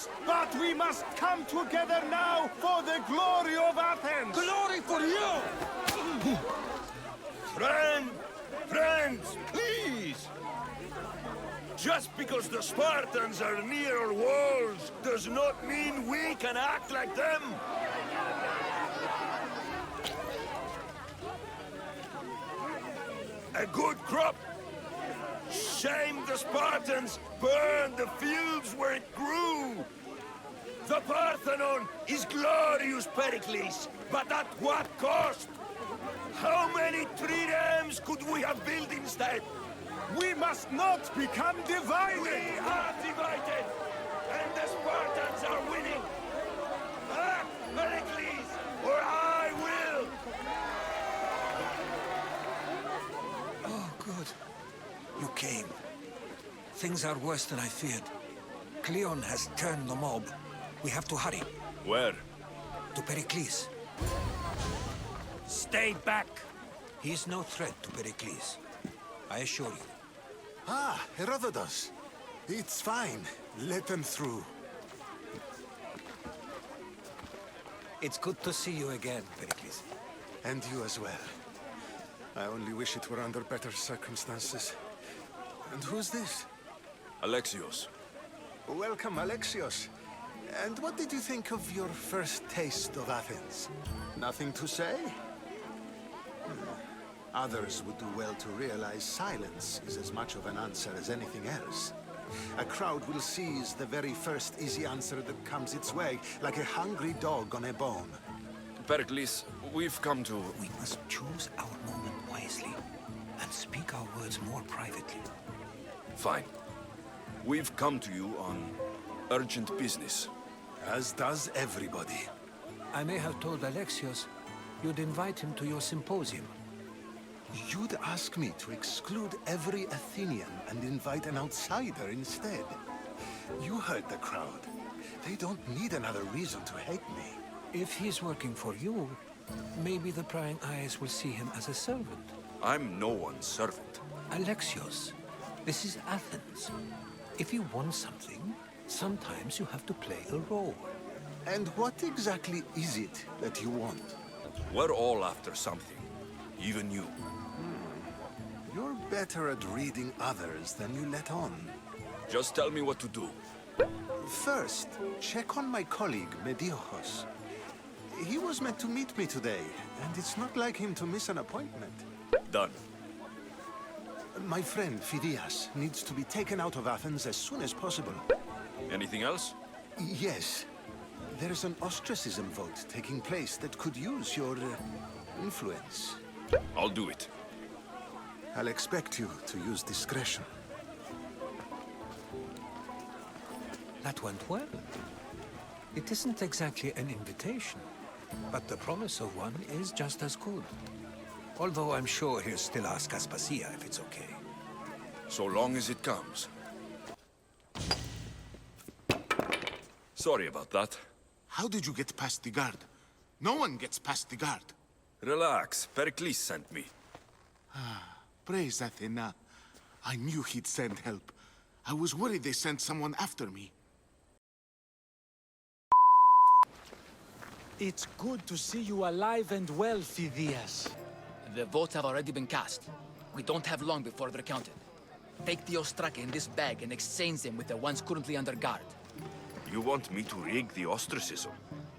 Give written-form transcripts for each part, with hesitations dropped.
Spartans, but we must come together now for the glory of Athens! Glory for you! Friends, please! Just because the Spartans are near our walls does not mean we can act like them! A good crop! Shame the Spartans burned the fields where it grew! The Parthenon is glorious, Pericles, but at what cost? How many triremes could we have built instead? We must not become divided! We are divided! And the Spartans are winning! Act, Pericles, or I will! Oh, good. You came. Things are worse than I feared. Cleon has turned the mob. We have to hurry. Where? To Pericles. Stay back! He is no threat to Pericles. I assure you. Ah, Herodotus. It's fine. Let them through. It's good to see you again, Pericles. And you as well. I only wish it were under better circumstances. And who's this? Alexios. Welcome, Alexios. And what did you think of your first taste of Athens? Nothing to say? Others would do well to realize silence is as much of an answer as anything else. A crowd will seize the very first easy answer that comes its way, like a hungry dog on a bone. Pericles, we've come to... We must choose our moment wisely and speak our words more privately. Fine. We've come to you on urgent business. As does everybody. I may have told Alexios you'd invite him to your symposium. You'd ask me to exclude every Athenian and invite an outsider instead. You heard the crowd. They don't need another reason to hate me. If he's working for you, maybe the prying eyes will see him as a servant. I'm no one's servant. Alexios, this is Athens. If you want something, sometimes you have to play a role. And what exactly is it that you want? We're all after something. Even you. You're better at reading others than you let on. Just tell me what to do. First, check on my colleague, Mediochos. He was meant to meet me today, and it's not like him to miss an appointment. Done. My friend, Phidias, needs to be taken out of Athens as soon as possible. Anything else? Yes. There's an ostracism vote taking place that could use your influence. I'll do it. I'll expect you to use discretion. That went well. It isn't exactly an invitation, but the promise of one is just as good. Although I'm sure he'll still ask Aspasia if it's okay. So long as it comes. Sorry about that. How did you get past the guard? No one gets past the guard. Relax. Pericles sent me. Praise Athena. I knew he'd send help. I was worried they sent someone after me. It's good to see you alive and well, Phidias. The votes have already been cast. We don't have long before they're counted. Take the ostraka in this bag and exchange them with the ones currently under guard. You want me to rig the ostracism?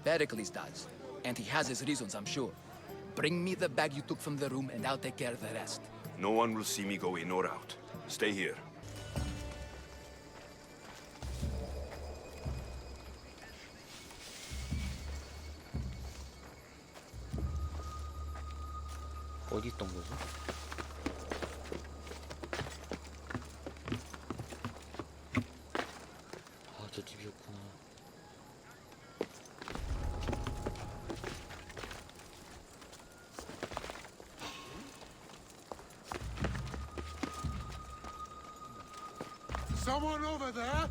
Pericles does. And he has his reasons, I'm sure. Bring me the bag you took from the room and I'll take care of the rest. No one will see me go in or out. Stay here. 어디 있던 거지? 아, 저 집이었구나. Someone over there?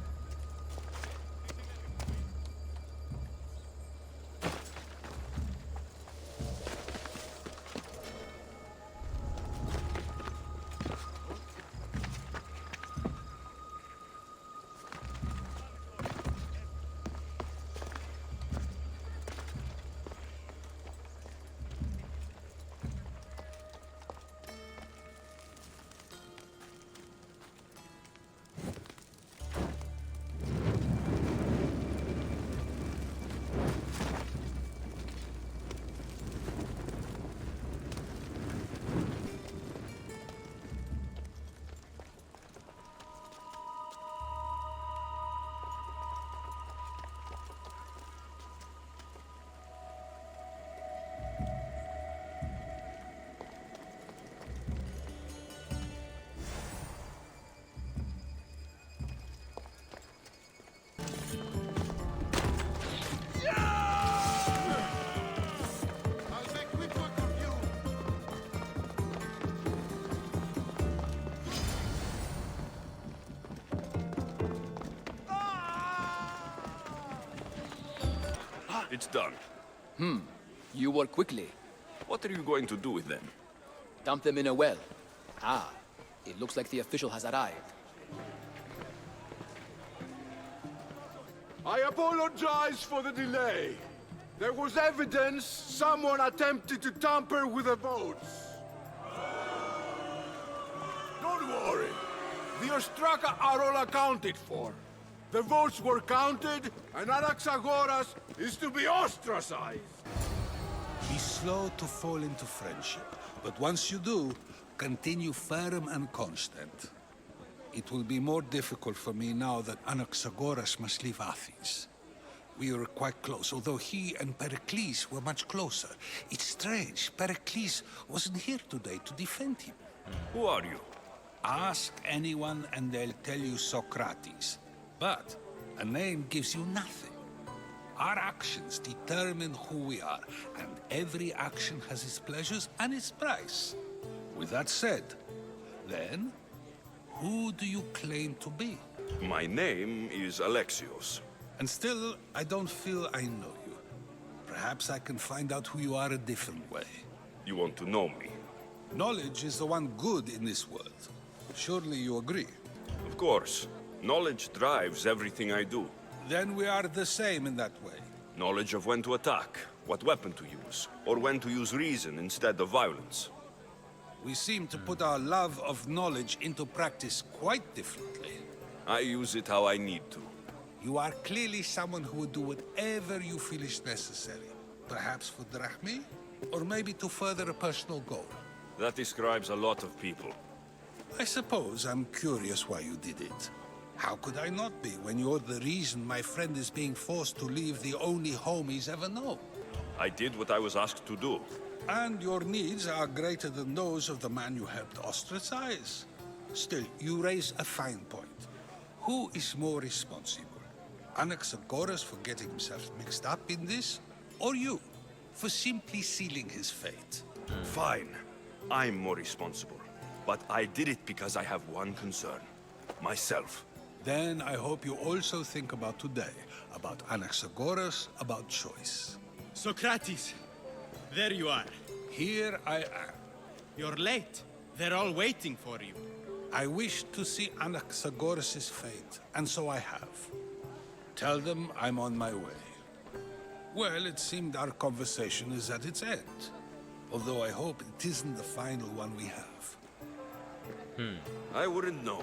It's done. You work quickly. What are you going to do with them? Dump them in a well. Ah, it looks like the official has arrived. I apologize for the delay. There was evidence someone attempted to tamper with the votes. Don't worry. The Ostraka are all accounted for. The votes were counted, and Anaxagoras is to be ostracized. Be slow to fall into friendship, but once you do, continue firm and constant. It will be more difficult for me now that Anaxagoras must leave Athens. We were quite close, although he and Pericles were much closer. It's strange, Pericles wasn't here today to defend him. Who are you? Ask anyone and they'll tell you Socrates. But a name gives you nothing. Our actions determine who we are, and every action has its pleasures and its price. With that said, then, who do you claim to be? My name is Alexios. And still, I don't feel I know you. Perhaps I can find out who you are a different way. You want to know me? Knowledge is the one good in this world. Surely you agree? Of course. Knowledge drives everything I do. Then we are the same in that way. Knowledge of when to attack, what weapon to use, or when to use reason instead of violence. We seem to put our love of knowledge into practice quite differently. I use it how I need to. You are clearly someone who would do whatever you feel is necessary. Perhaps for drachmae, or maybe to further a personal goal. That describes a lot of people. I suppose I'm curious why you did it. How could I not be when you're the reason my friend is being forced to leave the only home he's ever known? I did what I was asked to do. And your needs are greater than those of the man you helped ostracize. Still, you raise a fine point. Who is more responsible? Anaxagoras for getting himself mixed up in this? Or you, for simply sealing his fate? Fine. I'm more responsible. But I did it because I have one concern. Myself. Then I hope you also think about today, about Anaxagoras, about choice. Socrates, there you are. Here I am. You're late. They're all waiting for you. I wish to see Anaxagoras' fate, and so I have. Tell them I'm on my way. Well, it seemed our conversation is at its end. Although I hope it isn't the final one we have. I wouldn't know.